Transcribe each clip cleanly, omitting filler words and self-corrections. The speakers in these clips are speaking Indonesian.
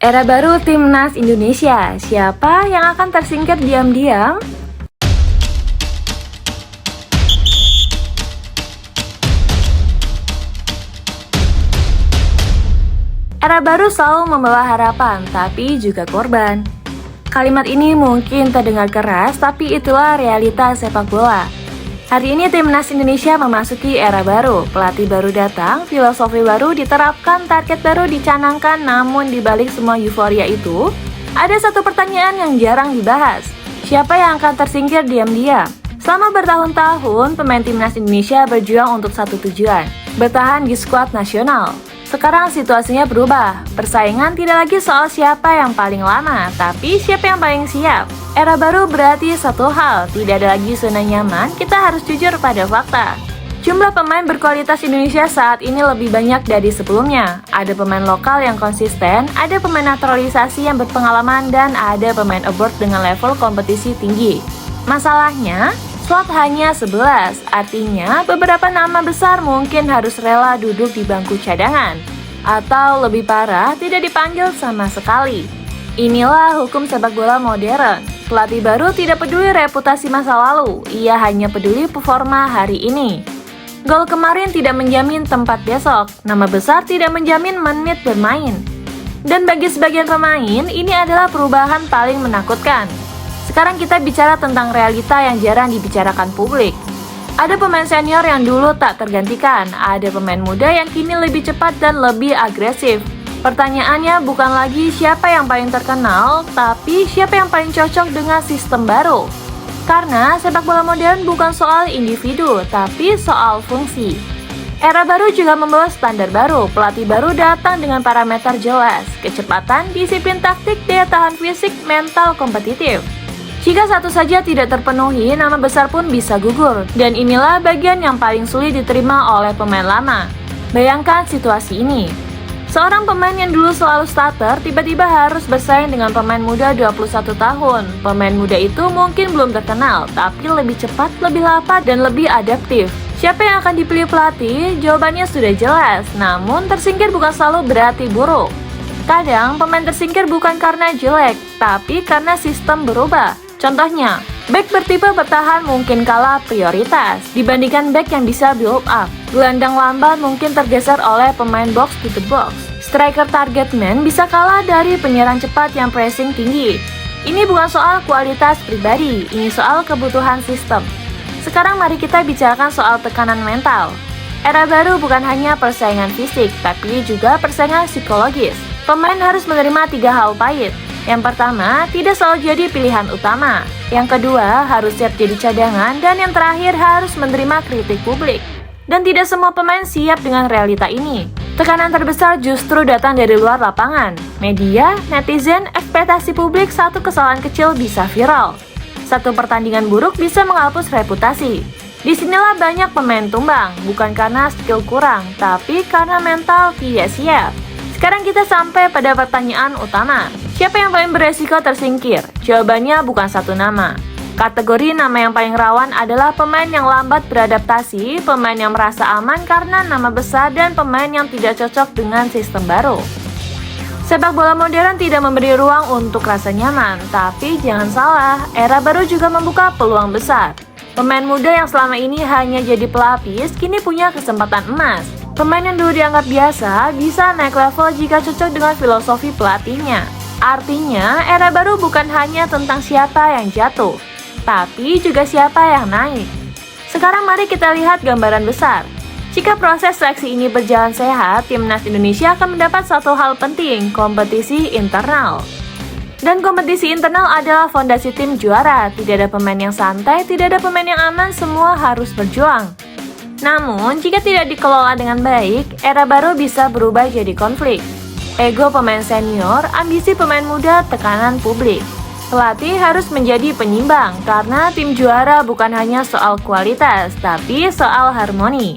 Era baru Timnas Indonesia, siapa yang akan tersingkir diam-diam? Era baru selalu membawa harapan, tapi juga korban. Kalimat ini mungkin terdengar keras, tapi itulah realitas sepak bola. Hari ini Timnas Indonesia memasuki era baru, pelatih baru datang, filosofi baru diterapkan, target baru dicanangkan, namun dibalik semua euforia itu, ada satu pertanyaan yang jarang dibahas. Siapa yang akan tersingkir diam-diam? Selama bertahun-tahun, pemain Timnas Indonesia berjuang untuk satu tujuan, bertahan di skuad nasional. Sekarang situasinya berubah, persaingan tidak lagi soal siapa yang paling lama, tapi siapa yang paling siap. Era baru berarti satu hal, tidak ada lagi zona nyaman, kita harus jujur pada fakta. Jumlah pemain berkualitas Indonesia saat ini lebih banyak dari sebelumnya. Ada pemain lokal yang konsisten, ada pemain naturalisasi yang berpengalaman, dan ada pemain abroad dengan level kompetisi tinggi. Masalahnya, slot hanya 11, artinya beberapa nama besar mungkin harus rela duduk di bangku cadangan. Atau lebih parah, tidak dipanggil sama sekali. Inilah hukum sepak bola modern. Pelatih baru tidak peduli reputasi masa lalu, ia hanya peduli performa hari ini. Gol kemarin tidak menjamin tempat besok, nama besar tidak menjamin menit bermain. Dan bagi sebagian pemain, ini adalah perubahan paling menakutkan. Sekarang kita bicara tentang realita yang jarang dibicarakan publik. Ada pemain senior yang dulu tak tergantikan, ada pemain muda yang kini lebih cepat dan lebih agresif. Pertanyaannya bukan lagi siapa yang paling terkenal, tapi siapa yang paling cocok dengan sistem baru. Karena sepak bola modern bukan soal individu, tapi soal fungsi. Era baru juga membawa standar baru, pelatih baru datang dengan parameter jelas, kecepatan, disiplin taktik, daya tahan fisik, mental kompetitif. Jika satu saja tidak terpenuhi, nama besar pun bisa gugur. Dan inilah bagian yang paling sulit diterima oleh pemain lama. Bayangkan situasi ini. Seorang pemain yang dulu selalu starter, tiba-tiba harus bersaing dengan pemain muda 21 tahun. Pemain muda itu mungkin belum terkenal, tapi lebih cepat, lebih lapar, dan lebih adaptif. Siapa yang akan dipilih pelatih? Jawabannya sudah jelas, namun tersingkir bukan selalu berarti buruk. Kadang, pemain tersingkir bukan karena jelek, tapi karena sistem berubah. Contohnya, bek bertipe bertahan mungkin kalah prioritas dibandingkan bek yang bisa build up. Gelandang lambat mungkin tergeser oleh pemain box to the box. Striker target man bisa kalah dari penyerang cepat yang pressing tinggi. Ini bukan soal kualitas pribadi, ini soal kebutuhan sistem. Sekarang mari kita bicarakan soal tekanan mental. Era baru bukan hanya persaingan fisik, tapi juga persaingan psikologis. Pemain harus menerima 3 hal pahit. Yang pertama, tidak selalu jadi pilihan utama. Yang kedua, harus siap jadi cadangan. Dan yang terakhir, harus menerima kritik publik. Dan tidak semua pemain siap dengan realita ini. Tekanan terbesar justru datang dari luar lapangan. Media, netizen, ekspektasi publik, satu kesalahan kecil bisa viral. Satu pertandingan buruk bisa menghapus reputasi. Disinilah banyak pemain tumbang, bukan karena skill kurang, tapi karena mental tidak siap. Sekarang kita sampai pada pertanyaan utama. Siapa yang paling beresiko tersingkir? Jawabannya bukan satu nama. Kategori nama yang paling rawan adalah pemain yang lambat beradaptasi, pemain yang merasa aman karena nama besar, dan pemain yang tidak cocok dengan sistem baru. Sepak bola modern tidak memberi ruang untuk rasa nyaman, tapi jangan salah, era baru juga membuka peluang besar. Pemain muda yang selama ini hanya jadi pelapis, kini punya kesempatan emas. Pemain yang dulu dianggap biasa bisa naik level jika cocok dengan filosofi pelatihnya. Artinya, era baru bukan hanya tentang siapa yang jatuh, tapi juga siapa yang naik. Sekarang mari kita lihat gambaran besar. Jika proses seleksi ini berjalan sehat, Timnas Indonesia akan mendapat satu hal penting, kompetisi internal. Dan kompetisi internal adalah fondasi tim juara. Tidak ada pemain yang santai, tidak ada pemain yang aman, semua harus berjuang. Namun, jika tidak dikelola dengan baik, era baru bisa berubah jadi konflik. Ego pemain senior, ambisi pemain muda, tekanan publik. Pelatih harus menjadi penyimbang, karena tim juara bukan hanya soal kualitas, tapi soal harmoni.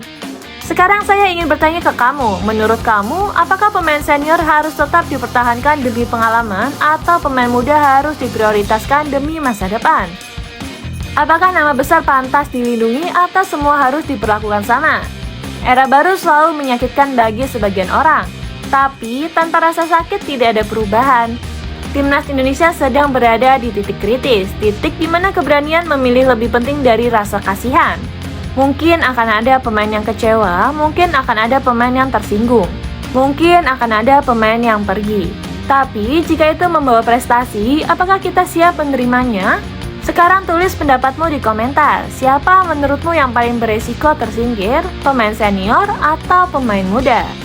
Sekarang saya ingin bertanya ke kamu, menurut kamu, apakah pemain senior harus tetap dipertahankan demi pengalaman, atau pemain muda harus diprioritaskan demi masa depan? Apakah nama besar pantas dilindungi atau semua harus diperlakukan sama? Era baru selalu menyakitkan bagi sebagian orang. Tapi tanpa rasa sakit tidak ada perubahan. Timnas Indonesia sedang berada di titik kritis, titik di mana keberanian memilih lebih penting dari rasa kasihan. Mungkin akan ada pemain yang kecewa, mungkin akan ada pemain yang tersinggung, mungkin akan ada pemain yang pergi. Tapi jika itu membawa prestasi, apakah kita siap menerimanya? Sekarang tulis pendapatmu di komentar. Siapa menurutmu yang paling beresiko tersingkir? Pemain senior atau pemain muda?